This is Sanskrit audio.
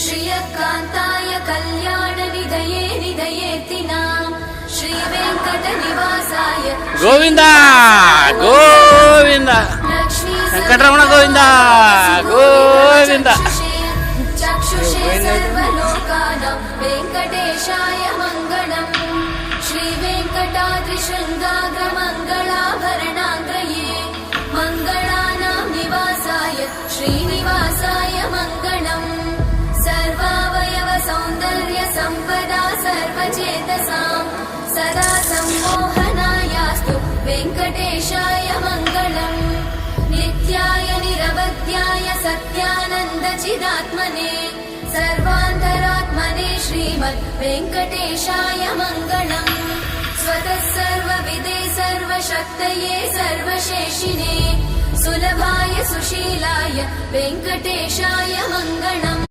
श्रियकान्ताय कल्याणनिधये निधयेतिनाम् श्रीवेङ्कटनिवासाय गोविंद गोविंद वेंकटरमण गोविंद गोविंद चक्षुषे सर्वलोकानां वेङ्कटेशाय मङ्गलम् श्रीवेङ्कटाद्रिशृङ्गाग्रमङ्गलाभरणाग्रये मङ्गलानां निवासाय श्रीनिवासाय मङ्गलम् सर्वावयव सौन्दर्य सम्पदा सर्वचेतसां सदा सम्मोहनायास्तु वेङ्कटेशाय मङ्गलम् नित्याय निरवध्याय सत्यानन्दचिदात्मने सर्वान्तरात्मने श्रीमद् वेङ्कटेशाय मङ्गलम् स्वतः सर्वविदे सर्वशक्तये सर्वशेषिने सुलभाय सुशीलाय वेङ्कटेशाय मङ्गलम्।